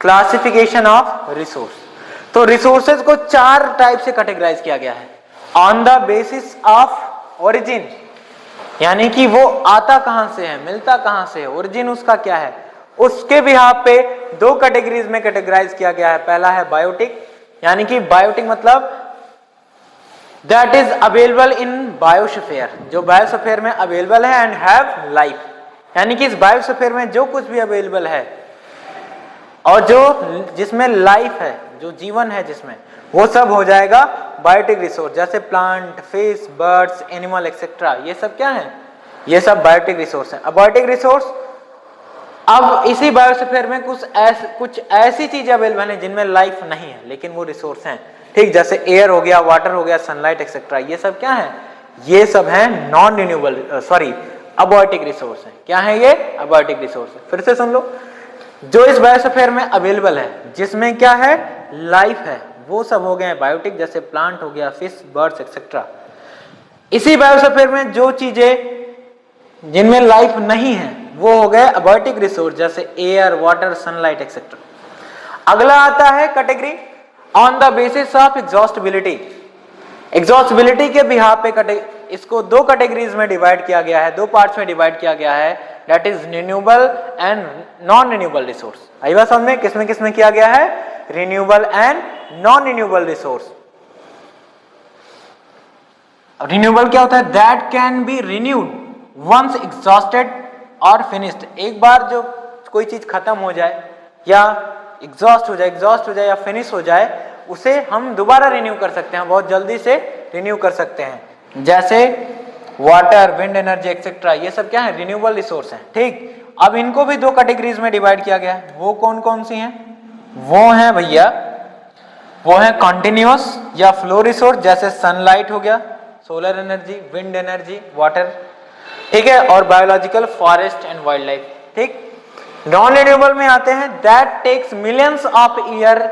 क्लासिफिकेशन ऑफ रिसोर्स। तो रिसोर्सेज को चार टाइप से कैटेगराइज किया गया है। On the basis of origin, यानी कि वो आता कहां से है, मिलता कहां से है, ओरिजिन उसका क्या है, उसके बिहाफ पे दो कैटेगरीज में कैटेगराइज किया गया है। पहला है बायोटिक, यानी कि बायोटिक मतलब that is available in biosphere, जो बायोस्फीयर में अवेलेबल है, एंड हैव लाइफ, यानी कि इस बायोस्फीयर में जो कुछ भी अवेलेबल है और जो जिसमें लाइफ है, जो जीवन है जिसमें, वो सब हो जाएगा बायोटिक रिसोर्स। जैसे plant, fish, birds, animal etcetera, ये सब क्या है? ये सब बायोटिक रिसोर्स है। बायोटिक रिसोर्स, अब इसी बायोस्फीयर में कुछ ऐसी चीजें अवेलेबल है जिनमें लाइफ नहीं है लेकिन वो रिसोर्स हैं। ठीक, जैसे एयर हो गया, वाटर हो गया, सनलाइट एक्सेट्रा, ये सब क्या है? ये सब है नॉन रिन्यूएबल, अबायोटिक रिसोर्स है। क्या है ये? अबायोटिक रिसोर्स है। फिर से सुन लो, जो इस बायोस्फीयर में अवेलेबल है, जिसमें क्या है? लाइफ है, वो सब हो गए हैं बायोटिक, जैसे प्लांट हो गया, फिश, बर्ड्स एक्सेट्रा। इसी बायोस्फीयर में जो चीजें जिनमें लाइफ नहीं है वो हो गए अबायोटिक रिसोर्स, जैसे एयर, वाटर, सनलाइट एक्सेट्रा। अगला आता है category on the basis of exhaustibility. Exhaustibility के बिहाफ पे इसको दो कैटेगरीज में डिवाइड किया गया है, दो पार्ट्स में डिवाइड किया गया है, that is renewable and non renewable resource. आई बात समझ में? किसमें किसमें किया गया है? Renewable and non renewable resource. Renewable क्या होता है? That can be renewed once exhausted और फिनिश्ड। एक बार जो कोई चीज खत्म हो जाए या एग्जॉस्ट हो जाए या फिनिश हो जाए, उसे हम दोबारा रिन्यू कर सकते हैं, बहुत जल्दी से रिन्यू कर सकते हैं। जैसे वाटर, विंड एनर्जी एक्सेट्रा, ये सब क्या है? रिन्यूएबल रिसोर्स हैं। ठीक, अब इनको भी दो कैटेगरीज में डिवाइड किया गया है। वो कौन कौन सी हैं? वो हैं भैया, वो है कॉन्टिन्यूअस या फ्लो रिसोर्स, जैसे सनलाइट हो गया, solar energy, wind energy, water, ठीक है, और biological, forest and wildlife. ठीक, नॉन रिन्यूएबल में आते हैं that takes millions of year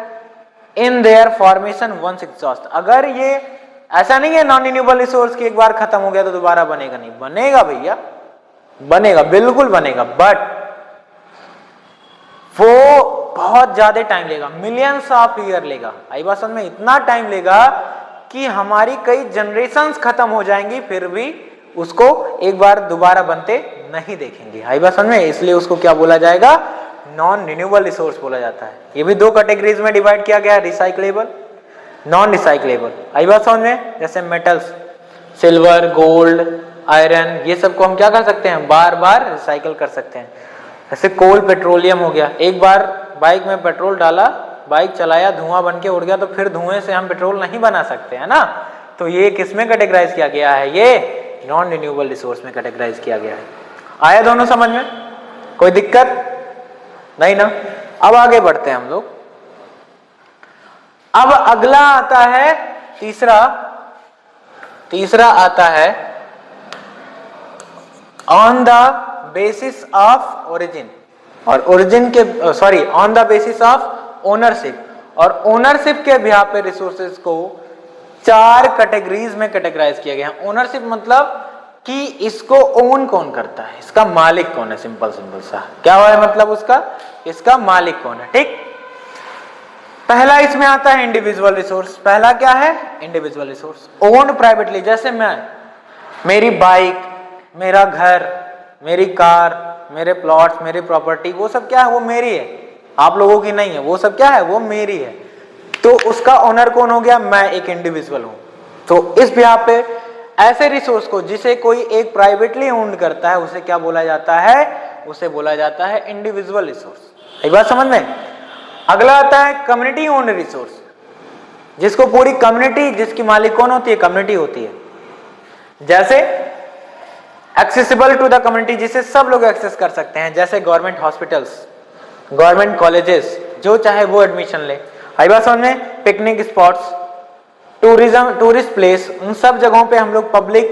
in their formation once exhaust. अगर ये ऐसा नहीं है नॉन रिन्यूएबल रिसोर्स की एक बार खत्म हो गया तो दोबारा बनेगा, नहीं बनेगा भैया, बनेगा, बिल्कुल बनेगा, बट वो बहुत ज्यादा टाइम लेगा, मिलियंस ऑफ ईयर लेगा। आई बात समझ में? इतना टाइम लेगा कि हमारी कई जनरेशंस खत्म हो जाएंगी, फिर भी उसको एक बार दोबारा बनते नहीं देखेंगे। आई बात समझ में? इसलिए उसको क्या बोला जाएगा? नॉन रिन्यूएबल रिसोर्स बोला जाता है। ये भी दो कैटेगरीज में डिवाइड किया गया है, रिसाइक्लेबल, नॉन रिसाइक्लेबल। आई बात समझ में? जैसे मेटल्स, सिल्वर, गोल्ड, आयरन, ये सब को हम क्या कर सकते हैं? बार बार रिसाइकल कर सकते हैं। जैसे कोल, पेट्रोलियम हो गया, एक बार बाइक में पेट्रोल डाला, बाइक चलाया, धुआं बन के उड़ गया, तो फिर धुएं से हम पेट्रोल नहीं बना सकते, है ना? तो ये किसमें कैटेगराइज किया गया है? ये नॉन रिन्यूएबल रिसोर्स में कैटेगराइज किया गया है। आया दोनों समझ में? कोई दिक्कत नहीं ना? अब आगे बढ़ते हैं हम लोग। अब अगला आता है तीसरा आता है on the basis of origin, और ओरिजिन के on the basis of ownership, और ओनरशिप के बिहाफ पे रिसोर्सेज को चार कैटेगरीज में कैटेगराइज किया गया है। ओनरशिप मतलब कि इसको ओन कौन करता है, इसका मालिक कौन है, सिंपल सा क्या हुआ है मतलब उसका, इसका मालिक कौन है। ठीक, पहला इसमें आता है इंडिविजुअल रिसोर्स। पहला क्या है? Individual resource, owned privately. जैसे मैं, मेरी बाइक, मेरा घर, मेरी कार, मेरे प्लॉट्स, मेरी प्रॉपर्टी, वो सब क्या है? वो मेरी है, आप लोगों की नहीं है। वो सब क्या है? वो मेरी है। तो उसका ओनर कौन हो गया? मैं एक इंडिविजुअल हूं। तो इस बिहाफ पे ऐसे रिसोर्स को जिसे कोई एक प्राइवेटली ओन्ड करता है, उसे क्या बोला जाता है? उसे बोला जाता है इंडिविजुअल रिसोर्स। एक बात समझ में? अगला आता है कम्युनिटी ओन्ड रिसोर्स, जिसको पूरी कम्युनिटी, जिसकी मालिक कौन होती है? कम्युनिटी होती है। जैसे एक्सेसिबल टू द कम्युनिटी, जिसे सब लोग एक्सेस कर सकते हैं, जैसे गवर्नमेंट हॉस्पिटल्स, गवर्नमेंट कॉलेजेस, जो चाहे वो एडमिशन ले। आई बात समझ में? Picnic spots, tourism, tourist place, उन सब जगहों पे हम लोग पब्लिक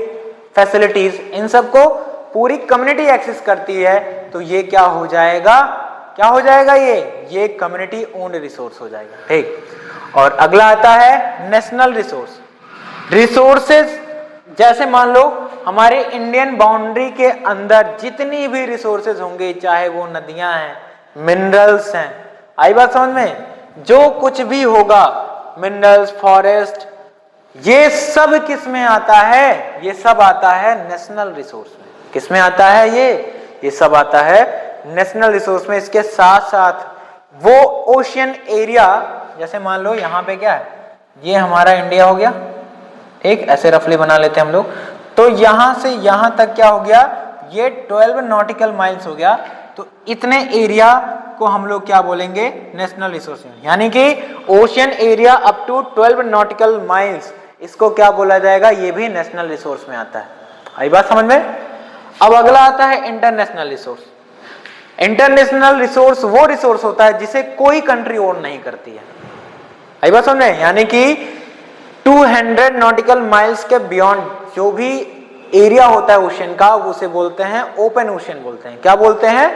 फैसिलिटीज, इन सब को पूरी कम्युनिटी एक्सेस करती है। तो ये क्या हो जाएगा? क्या हो जाएगा? ये कम्युनिटी ओन्ड रिसोर्स हो जाएगा। ठीक, और अगला आता है नेशनल रिसोर्स। रिसोर्सेज, जैसे मान लो हमारे इंडियन बाउंड्री के अंदर जितनी भी रिसोर्सेज होंगे, चाहे वो नदियां हैं, मिनरल्स हैं, आई बात समझ में? जो कुछ भी होगा, मिनरल्स, फॉरेस्ट, ये सब किस में आता है? ये सब आता है नेशनल रिसोर्स में। किस में आता है? ये सब आता है नेशनल रिसोर्स में। इसके साथ साथ वो ओशियन एरिया, जैसे मान लो यहाँ पे क्या है, ये हमारा इंडिया हो गया, ठीक, ऐसे रफली बना लेते हैं हम लोग। तो यहां से यहां तक क्या हो गया? ये 12 नॉटिकल माइल्स हो गया। तो इतने एरिया को हम लोग क्या बोलेंगे? नेशनल रिसोर्स में। यानी कि ocean area up to 12 nautical miles, इसको क्या बोला जाएगा? ये भी नेशनल रिसोर्स में आता है। आई बात समझ में? अब अगला आता है इंटरनेशनल रिसोर्स। इंटरनेशनल रिसोर्स वो रिसोर्स होता है जिसे कोई कंट्री ओन नहीं करती है। आई बात समझ में? यानी कि 200 नॉटिकल माइल्स के बियॉन्ड जो भी एरिया होता है ओशन का, उसे बोलते हैं ओपन ओशन बोलते हैं। क्या बोलते हैं?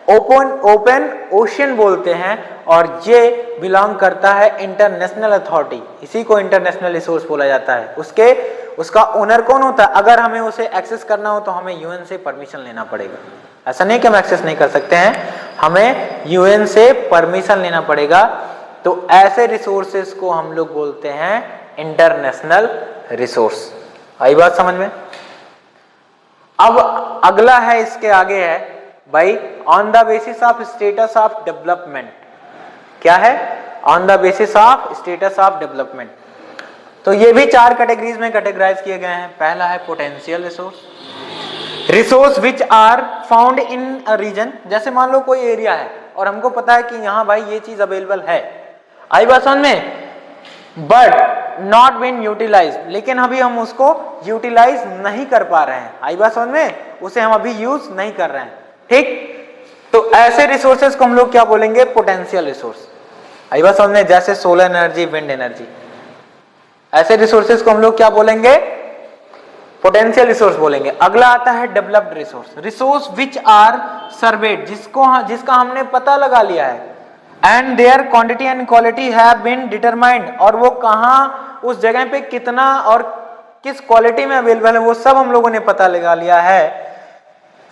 ओपन ओशियन बोलते हैं, और ये बिलोंग करता है इंटरनेशनल अथॉरिटी, इसी को इंटरनेशनल रिसोर्स बोला जाता है। उसका ओनर कौन होता है? अगर हमें उसे एक्सेस करना हो तो हमें यूएन से परमिशन लेना पड़ेगा। ऐसा नहीं कि हम एक्सेस नहीं कर सकते हैं, हमें यूएन से परमिशन लेना पड़ेगा। तो ऐसे रिसोर्सेज को हम लोग बोलते हैं इंटरनेशनल रिसोर्स। आई बात समझ में? अब अगला है, इसके आगे है भाई, on the basis of status of development. क्या है? On the basis of status of development. तो ये भी 4 कैटेगरीज में कैटेगराइज किए गए हैं। पहला है potential resource which are found in a region. जैसे मान लो कोई एरिया है और हमको पता है कि यहाँ भाई ये चीज अवेलेबल है, आई बात समझ में, बट नॉट बीन यूटिलाइज, लेकिन अभी हम उसको यूटिलाइज नहीं कर पा रहे हैं। आई बात समझ में, उसे हम अभी यूज नहीं कर रहे हैं। ठीक, तो ऐसे रिसोर्सेज को हम लोग क्या बोलेंगे? Potential resource. आई बात समझ में, जैसे सोलर एनर्जी, विंड एनर्जी, ऐसे रिसोर्सेज को हम लोग क्या बोलेंगे? पोटेंशियल रिसोर्स बोलेंगे। अगला आता है developed resource which are surveyed, जिसका हमने पता लगा लिया है, and their quantity and quality have been determined, और वो कहाँ, उस जगह पे कितना और किस क्वालिटी में अवेलेबल है वो सब हम लोगों ने पता लगा लिया है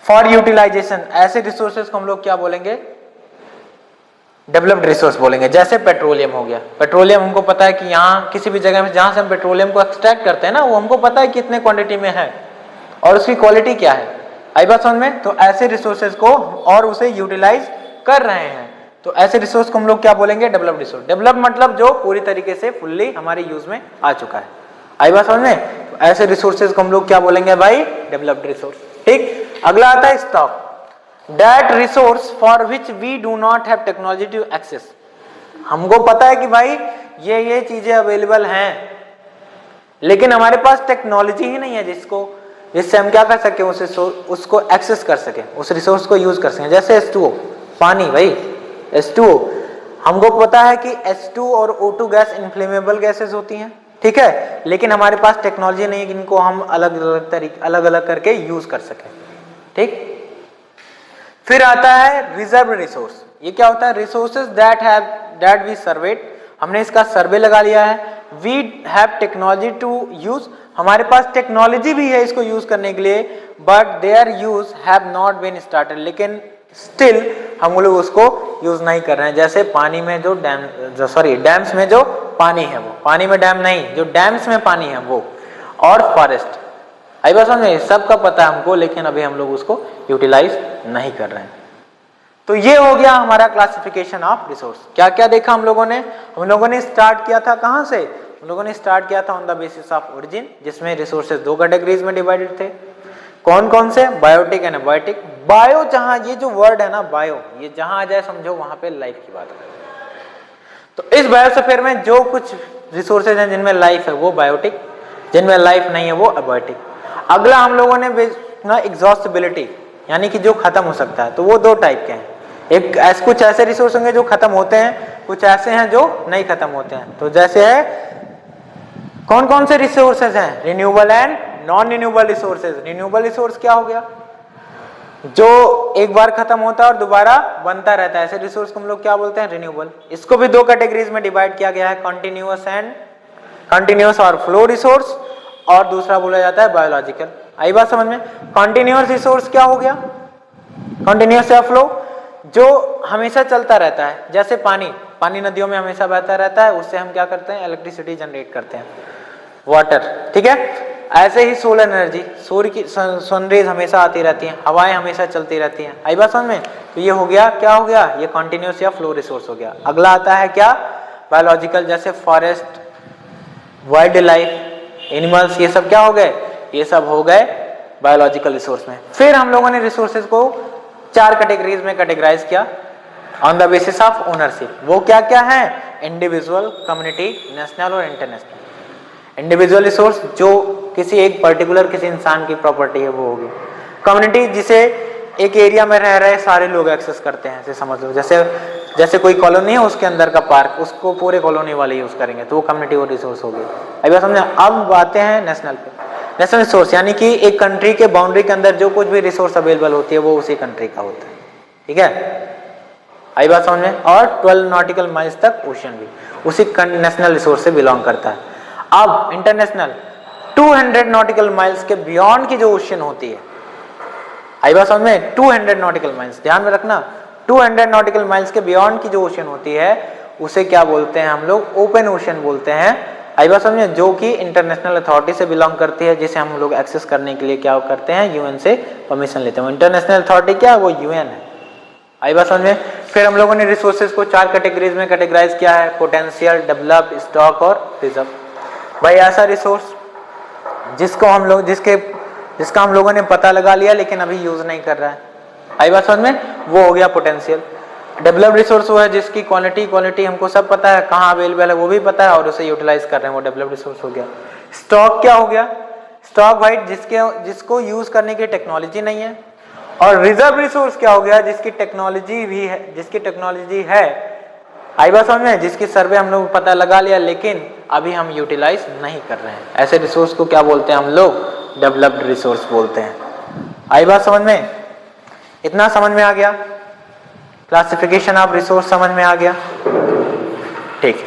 फॉर यूटिलाइजेशन। ऐसे रिसोर्सेज को हम लोग क्या बोलेंगे? डेवलप्ड रिसोर्स बोलेंगे। जैसे पेट्रोलियम हो गया, पेट्रोलियम हमको पता है कि यहाँ किसी भी जगह में जहां से हम पेट्रोलियम को एक्सट्रैक्ट करते हैं ना, वो हमको पता है कितने क्वांटिटी में है और उसकी क्वालिटी क्या है। आई बात समझ में? तो ऐसे रिसोर्सेज को और उसे यूटिलाइज कर रहे हैं, तो ऐसे रिसोर्स को हम लोग क्या बोलेंगे? Developed resource. डेवलप मतलब जो पूरी तरीके से फुल्ली हमारे यूज में आ चुका है। आई बात समझ में? तो ऐसे रिसोर्सेज को हम लोग क्या बोलेंगे भाई? Developed resource. ठीक, अगला आता है stock, that resource for which we do not have technology to access. हमको पता है कि भाई ये चीजें अवेलेबल हैं, लेकिन हमारे पास टेक्नोलॉजी ही नहीं है जिससे हम क्या कर सके, उसको एक्सेस कर सके, उस रिसोर्स को यूज कर सके। जैसे H2O, पानी भाई, H2O, हमको पता है कि H2 और O2 गैस इनफ्लेमेबल गैसेस होती हैं, ठीक है, लेकिन हमारे पास टेक्नोलॉजी नहीं है कि इनको हम अलग अलग करके यूज कर सके। ठीक, फिर आता है रिजर्व रिसोर्स। ये क्या होता है? रिसोर्सेज दैट वी सर्वेड, हमने इसका सर्वे लगा लिया है। We have technology to use, हमारे पास टेक्नोलॉजी भी है इसको यूज करने के लिए, but their use have not been started, लेकिन स्टिल हम लोग उसको यूज नहीं कर रहे हैं। जैसे पानी में जो डैम्स में जो पानी है, वो पानी में डैम नहीं, जो डैम्स में पानी है वो, और फॉरेस्ट। आई बात समझ में? सबका पता है हमको, लेकिन अभी हम लोग उसको यूटिलाइज नहीं कर रहे हैं। तो ये हो गया हमारा क्लासिफिकेशन ऑफ रिसोर्स। क्या क्या देखा हम लोगों ने स्टार्ट किया था कहां से? हम लोगों ने स्टार्ट किया था on the basis of origin, जिसमें रिसोर्सेज 2 कैटेगरीज में डिवाइडेड थे। कौन कौन से? Biotic and abiotic. बायो, जहां ये जो वर्ड है ना बायो, ये जहां आ जाए समझो वहां पे लाइफ की बात है। तो इस बायोस्फीयर में जो कुछ रिसोर्सेज हैं जिनमें लाइफ है वो बायोटिक, जिनमें लाइफ नहीं है वो एबायोटिक। अगला हम लोगों ने ना एग्जॉस्टिबिलिटी, यानी कि जो खत्म हो सकता है, तो वो 2 टाइप के हैं। कुछ ऐसे रिसोर्स होंगे जो खत्म होते हैं, कुछ ऐसे हैं जो नहीं खत्म होते हैं। तो जैसे है, कौन कौन से रिसोर्सेज हैं? Renewable and non renewable resources. Renewable resource क्या हो गया? जो एक बार खत्म होता है और दोबारा बनता रहता है, ऐसे रिसोर्स को हम लोग क्या बोलते हैं? रिन्यूएबल। इसको भी 2 कैटेगरीज में डिवाइड किया गया है, कंटिन्यूअस और फ्लो रिसोर्स, और दूसरा बोला जाता है बायोलॉजिकल। आई बात समझ में? कंटिन्यूअस रिसोर्स क्या हो गया? कंटिन्यूअस या फ्लो, जो हमेशा चलता रहता है। जैसे पानी नदियों में हमेशा बहता रहता है, उससे हम क्या करते हैं? इलेक्ट्रिसिटी जनरेट करते हैं, वाटर, ठीक है। ऐसे ही सोलर एनर्जी, सूर्य की सनरेज हमेशा आती रहती हैं, हवाएं हमेशा चलती रहती हैं। आई बात समझ में? तो ये हो गया, क्या हो गया? ये कंटिन्यूअस या फ्लो रिसोर्स हो गया। अगला आता है क्या? बायोलॉजिकल, जैसे फॉरेस्ट, वाइल्ड लाइफ, एनिमल्स, ये सब क्या हो गए? ये सब हो गए बायोलॉजिकल रिसोर्स में। फिर हम लोगों ने रिसोर्सेज को 4 कैटेगरीज में कैटेगराइज किया on the basis of ownership. वो क्या क्या है? इंडिविजुअल, कम्युनिटी, नेशनल और इंटरनेशनल। इंडिविजुअल रिसोर्स जो किसी एक पर्टिकुलर किसी इंसान की प्रॉपर्टी है वो होगी। कम्युनिटी, जिसे एक एरिया में रह रहे सारे लोग एक्सेस करते हैं, ऐसे समझ लो। जैसे कोई कॉलोनी है, उसके अंदर का पार्क, उसको पूरे कॉलोनी वाले यूज करेंगे, तो वो कम्युनिटी और रिसोर्स होगी। अभी समझे? अब आते हैं नेशनल पे। नेशनल रिसोर्स यानी कि एक कंट्री के बाउंड्री के अंदर जो कुछ भी रिसोर्स अवेलेबल होती है वो उसी कंट्री का होता है, ठीक है, आई बात समझ में। और 12 नॉटिकल माइल्स तक ओशन भी उसी नेशनल रिसोर्स से बिलोंग करता है। अब इंटरनेशनल 200 नॉटिकल माइल्स के बियॉन्ड की जो ओशन होती है, आई बात समझ में, 200 नॉटिकल माइल्स, ध्यान में रखना, 200 नॉटिकल माइल्स के बियॉन्ड की जो ओशन होती है उसे क्या बोलते हैं हम लोग, ओपन ओशन बोलते हैं। आई बात समझे, जो कि इंटरनेशनल अथॉरिटी से बिलोंग करती है, जिसे हम लोग एक्सेस करने के लिए क्या करते हैं, यूएन से परमिशन लेते हैं। इंटरनेशनल अथॉरिटी क्या है, वो यूएन है। आई बात समझ में। फिर हम लोगों ने रिसोर्सेज को 4 कैटेगरीज में कैटेगराइज किया है, पोटेंशियल, डेवलप, स्टॉक और रिजर्व। भाई ऐसा रिसोर्स जिसको हम लोग जिसका हम लोगों ने पता लगा लिया लेकिन अभी यूज नहीं कर रहा है, आई बात समझ में, वो हो गया पोटेंशियल। डेवलप्ड रिसोर्स वो है जिसकी क्वालिटी हमको सब पता है, कहाँ अवेलेबल है वो भी पता है और उसे यूटिलाइज कर रहे हैं, वो डेवलप्ड रिसोर्स हो गया। स्टॉक क्या हो गया, स्टॉक भाई जिसको यूज करने की टेक्नोलॉजी नहीं है। और रिजर्व रिसोर्स क्या हो गया, जिसकी टेक्नोलॉजी है, आई बात समझ में, जिसकी सर्वे हम लोग पता लगा लिया लेकिन अभी हम यूटिलाइज नहीं कर रहे हैं, ऐसे रिसोर्स को क्या बोलते हैं हम लोग, डेवलप्ड रिसोर्स बोलते हैं। आई बात समझ में, इतना समझ में आ गया, क्लासिफिकेशन ऑफ रिसोर्स समझ में आ गया, ठीक है।